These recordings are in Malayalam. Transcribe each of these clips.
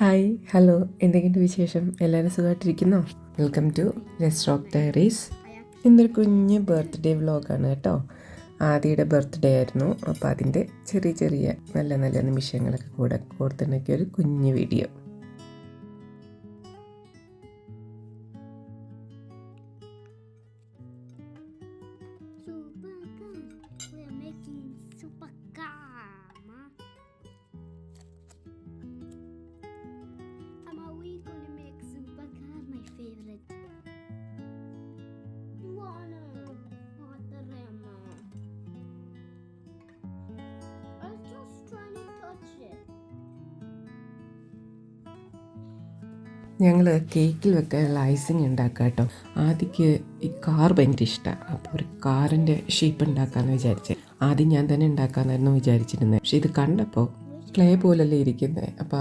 ഹായ് ഹലോ, എന്തെങ്കിലും വിശേഷം? എല്ലാവരും സുഖമായിട്ടിരിക്കുന്നോ? Welcome to let's talk diaries. ഇന്നൊരു കുഞ്ഞ് ബർത്ത്ഡേ വ്ളോഗാണ് കേട്ടോ. ആദിയുടെ ബർത്ത്ഡേ ആയിരുന്നു. അപ്പോൾ അതിൻ്റെ ചെറിയ ചെറിയ നല്ല നല്ല നിമിഷങ്ങളൊക്കെ കൂടെ കോർത്തിണക്കിയ ഒരു കുഞ്ഞ് വീഡിയോ. ഞങ്ങൾ കേക്കിൽ വെക്കാനുള്ള ഐസിങ് ഉണ്ടാക്കുക കേട്ടോ. ആദ്യക്ക് ഈ കാർ ഭയങ്കര ഇഷ്ടമാണ്. അപ്പോൾ ഒരു കാറിൻ്റെ ഷേപ്പ് ഉണ്ടാക്കാമെന്ന് വിചാരിച്ചത്. ആദ്യം ഞാൻ തന്നെ ഉണ്ടാക്കാമെന്നായിരുന്നു വിചാരിച്ചിരുന്നത്. പക്ഷെ ഇത് കണ്ടപ്പോൾ ക്ലേ പോലല്ലേ ഇരിക്കുന്നത്. അപ്പോൾ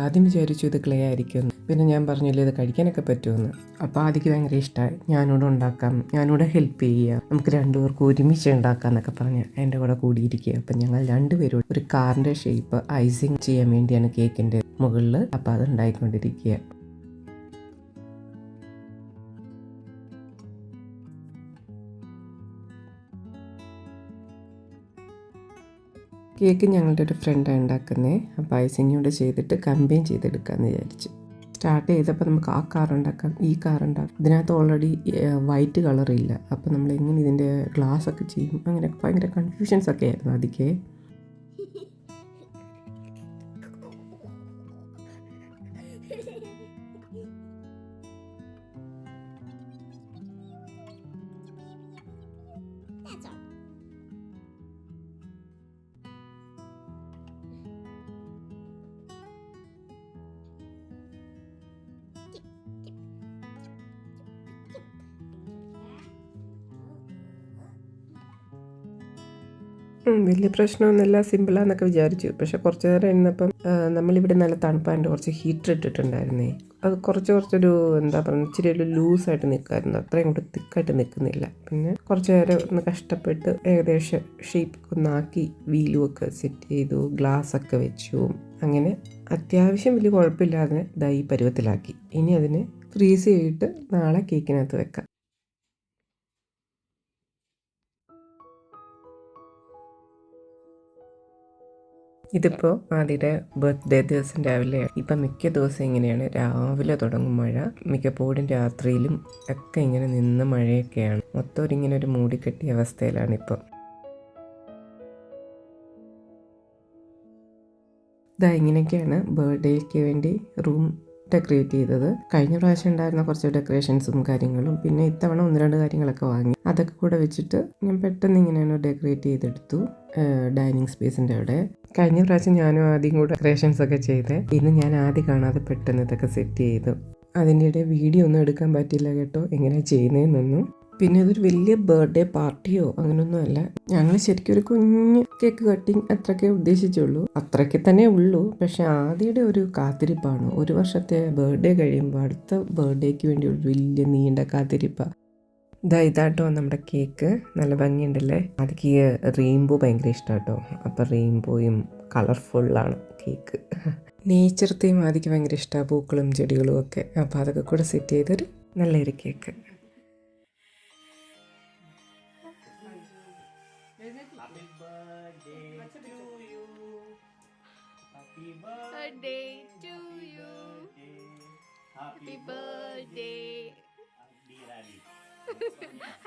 ആദ്യം വിചാരിച്ചു ഇത് ക്ലേ ആയിരിക്കുമെന്ന്. പിന്നെ ഞാൻ പറഞ്ഞില്ലേ ഇത് കഴിക്കാനൊക്കെ പറ്റുമെന്ന്. അപ്പോൾ ആദ്യക്ക് ഭയങ്കര ഇഷ്ടമായി. ഞാനൂടെ ഉണ്ടാക്കാം, ഞാനൂടെ ഹെൽപ്പ് ചെയ്യുക, നമുക്ക് രണ്ടുപേർക്ക് ഒരുമിച്ച് ഉണ്ടാക്കാം എന്നൊക്കെ പറഞ്ഞ് എൻ്റെ കൂടെ കൂടിയിരിക്കുക. അപ്പം ഞങ്ങൾ രണ്ടുപേരും ഒരു കാറിൻ്റെ ഷേപ്പ് ഐസിങ് ചെയ്യാൻ വേണ്ടിയാണ് കേക്കിൻ്റെ മുകളിൽ. അപ്പോൾ അത് ഉണ്ടായിക്കൊണ്ടിരിക്കുക. കേക്ക് ഞങ്ങളുടെ ഒരു ഫ്രണ്ടാണ് ഉണ്ടാക്കുന്നത്. അപ്പോൾ ഐസിങ്ങോട് ചെയ്തിട്ട് കമ്പൈൻ ചെയ്തെടുക്കാമെന്ന് വിചാരിച്ചു. സ്റ്റാർട്ട് ചെയ്തപ്പോൾ നമുക്ക് ആ കാർ ഉണ്ടാക്കാം, ഈ കാർ ഉണ്ടാക്കാം. ഇതിനകത്ത് ഓൾറെഡി വൈറ്റ് കളറില്ല. അപ്പോൾ നമ്മൾ എങ്ങനെ ഇതിൻ്റെ ഗ്ലാസ് ഒക്കെ ചെയ്യും, അങ്ങനെ ഭയങ്കര കൺഫ്യൂഷൻസ് ഒക്കെ ആയിരുന്നു അതിക്ക്. വലിയ പ്രശ്നമൊന്നുമില്ല, സിമ്പിളാന്നൊക്കെ വിചാരിച്ചു. പക്ഷെ കുറച്ച് നേരം ഇരുന്നപ്പം നമ്മളിവിടെ നല്ല തണുപ്പായിട്ട് കുറച്ച് ഹീറ്റർ ഇട്ടിട്ടുണ്ടായിരുന്നേ. അത് കുറച്ചൊരു എന്താ പറയുക, ഇച്ചിരി ഒരു ലൂസായിട്ട് നിൽക്കുമായിരുന്നു. അത്രയും കൂടെ തിക്കായിട്ട് നിൽക്കുന്നില്ല. പിന്നെ കുറച്ച് നേരം ഒന്ന് കഷ്ടപ്പെട്ട് ഏകദേശം ഷേപ്പ് ഒന്നാക്കി വീലും ഒക്കെ സെറ്റ് ചെയ്തു, ഗ്ലാസ്സൊക്കെ വെച്ചു. അങ്ങനെ അത്യാവശ്യം വലിയ കുഴപ്പമില്ലാതെ ഈ പരുവത്തിലാക്കി. ഇനി അതിനെ ഫ്രീസ് ചെയ്തിട്ട് നാളെ കേക്കിനകത്ത് വെക്കാം. ഇതിപ്പോൾ ആദ്യയുടെ ബർത്ത്ഡേ ദിവസം രാവിലെയാണ്. ഇപ്പം മിക്ക ദിവസം ഇങ്ങനെയാണ്, രാവിലെ തുടങ്ങും മഴ, മിക്കപ്പോഴും രാത്രിയിലും ഒക്കെ ഇങ്ങനെ നിന്ന് മഴയൊക്കെയാണ്. മൊത്തം ഇങ്ങനെ ഒരു മൂടിക്കെട്ടിയ അവസ്ഥയിലാണ് ഇപ്പോൾ. ഇങ്ങനെയൊക്കെയാണ് ബർത്ത്ഡേക്ക് വേണ്ടി റൂം ഡെക്കറേറ്റ് ചെയ്തത്. കഴിഞ്ഞ പ്രാവശ്യം ഉണ്ടായിരുന്ന കുറച്ച് ഡെക്കറേഷൻസും കാര്യങ്ങളും, പിന്നെ ഇത്തവണ 1-2 കാര്യങ്ങളൊക്കെ വാങ്ങി. അതൊക്കെ കൂടെ വെച്ചിട്ട് ഞാൻ പെട്ടെന്ന് ഇങ്ങനെയാണ് ഡെക്കറേറ്റ് ചെയ്തെടുത്തു ഡൈനിങ് സ്പേസിൻ്റെ അവിടെ. കഴിഞ്ഞ പ്രാവശ്യം ഞാനും ആദ്യം കൂടെ ഡെക്കറേഷൻസ് ഒക്കെ ചെയ്ത്, ഇന്ന് ഞാൻ ആദ്യം കാണാതെ പെട്ടെന്ന് ഇതൊക്കെ സെറ്റ് ചെയ്തു. അതിൻ്റെ ഇടയിൽ വീഡിയോ ഒന്നും എടുക്കാൻ പറ്റില്ല കേട്ടോ, എങ്ങനെയാണ് ചെയ്യുന്നതെന്നൊന്നും. പിന്നെ ഇതൊരു വലിയ ബർത്ത്ഡേ പാർട്ടിയോ അങ്ങനെയൊന്നും അല്ല. ഞങ്ങൾ ശരിക്കും ഒരു കുഞ്ഞ് കേക്ക് കട്ടിങ് അത്രയ്ക്കേ ഉദ്ദേശിച്ചുള്ളൂ. അത്രയ്ക്ക് തന്നെ ഉള്ളൂ. പക്ഷെ ആദ്യയുടെ ഒരു കാത്തിരിപ്പാണ്. ഒരു വർഷത്തെ ബർത്ത്ഡേ കഴിയുമ്പോൾ അടുത്ത ബർത്ത്ഡേക്ക് വേണ്ടി ഒരു വലിയ നീണ്ട കാത്തിരിപ്പാണ്. ഇതാട്ടോ നമ്മുടെ കേക്ക്. നല്ല ഭംഗിയുണ്ടല്ലേ. അതിക്ക് റെയിൻബോ ഭയങ്കര ഇഷ്ടം കേട്ടോ. അപ്പോൾ റെയിൻബോയും കളർഫുള്ളാണ് കേക്ക്. നേച്ചർ തീം ആദ്യക്ക് ഭയങ്കര ഇഷ്ടമാണ്, പൂക്കളും ചെടികളും ഒക്കെ. അപ്പോൾ അതൊക്കെ കൂടെ സെറ്റ് ചെയ്തൊരു നല്ലൊരു cake.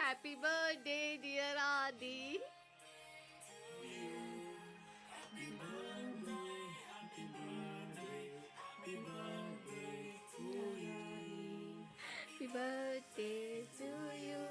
Happy birthday, dear Adi. Happy birthday to you.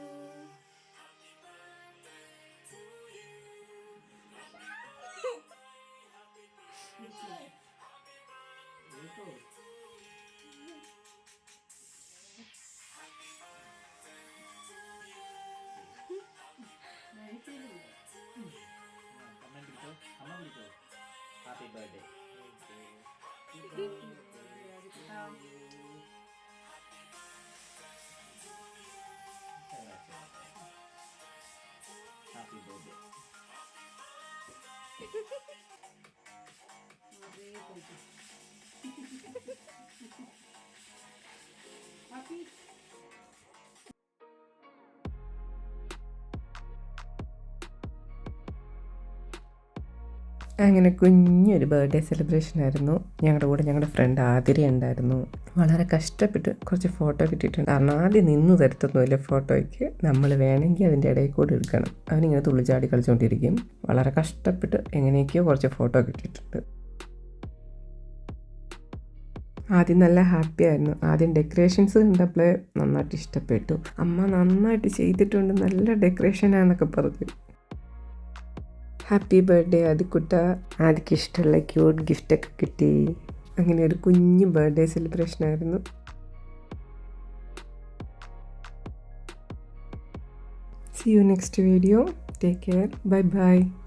അങ്ങനെ കുഞ്ഞൊരു ബർത്ത്ഡേ സെലിബ്രേഷൻ ആയിരുന്നു. ഞങ്ങളുടെ കൂടെ ഞങ്ങളുടെ ഫ്രണ്ട് ആതിര ഉണ്ടായിരുന്നു. വളരെ കഷ്ടപ്പെട്ട് കുറച്ച് ഫോട്ടോ കിട്ടിയിട്ടുണ്ട്. കാരണം ആദ്യം നിന്ന് തരത്തൊന്നുമില്ല ഫോട്ടോയ്ക്ക്. നമ്മൾ വേണമെങ്കിൽ അതിൻ്റെ ഇടയിൽ കൂടെ എടുക്കണം. അവനിങ്ങനെ തുള്ളിച്ചാടി കളിച്ചുകൊണ്ടിരിക്കും. വളരെ കഷ്ടപ്പെട്ട് എങ്ങനെയൊക്കെയോ കുറച്ച് ഫോട്ടോ കിട്ടിയിട്ടുണ്ട്. ആദ്യം നല്ല ഹാപ്പി ആയിരുന്നു. ആദ്യം ഡെക്കറേഷൻസ് കണ്ടപ്പോൾ നന്നായിട്ട് ഇഷ്ടപ്പെട്ടു. അമ്മ നന്നായിട്ട് ചെയ്തിട്ടുണ്ട്, നല്ല ഡെക്കറേഷനാന്നൊക്കെ പറഞ്ഞു. Happy birthday ആദിക്കുട്ട. ആദിക്ക് ഇഷ്ടമുള്ള ക്യൂട്ട് ഗിഫ്റ്റൊക്കെ കിട്ടി. അങ്ങനെ ഒരു കുഞ്ഞു ബർത്ത്ഡേ സെലിബ്രേഷൻ ആയിരുന്നു. See you next video. Take care. Bye bye.